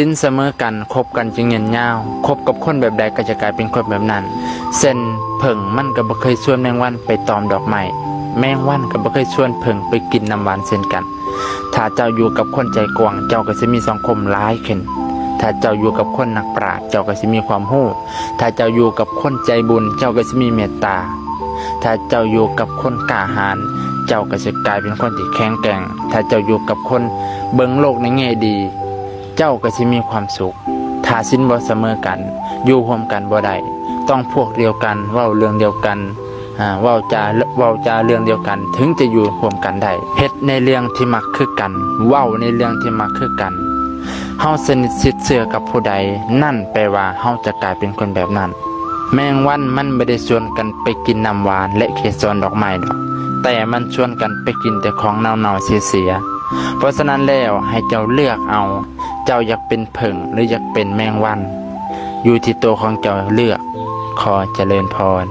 สินเสมอกันคบกันจึงยืนยาวคบกับคนแบบใดก็จะกลายเป็นคนแบบนั้นเส้นเผิ่งมันก็บ่เคยชวนแมงวันไปตอมดอกไม้แมงวันก็บ่เคยชวนเผิ่งไปกินน้ำหวานเช่นกันถ้าเจ้าอยู่กับคนใจกว้างเจ้าก็จะมีสังคมหลายขึ้นถ้าเจ้าอยู่กับคนนักปราชญ์เจ้าก็จะมีความรู้ถ้าเจ้าอยู่กับคนใจบุญเจ้าก็จะมีเมตตาถ้าเจ้าอยู่กับคนกล้าหาญเจ้าก็จะกลายเป็นคนที่แข็งแกร่งถ้าเจ้าอยู่กับคนเบิ่งโลกในแง่ดีเจ้าก็จะมีความสุขถ้าสินบ่เสมอกันอยู่ร่วมกันบ่ได้ต้องพวกเดียวกันเว้าเรื่องเดียวกันเว้าจาเรื่องเดียวกันถึงจะอยู่ร่วมกันได้เฮ็ดในเรื่องที่มักคือกันเว้าในเรื่องที่มักคือกันเฮาสนิทชิดเชื่อกับผู้ใดนั่นแปลว่าเฮาจะกลายเป็นคนแบบนั้นแมงวันมันไม่ได้ชวนกันไปกินน้ำหวานและเกสรดอกไม้ดอกแต่มันชวนกันไปกินแต่ของเน่าๆเสียๆเพราะฉะนั้นแล้วให้เจ้าเลือกเอาเจ้าอยากเป็นผึ่งหรืออยากเป็นแมงวันอยู่ที่ตัวของเจ้าเลือกขอเจริญพร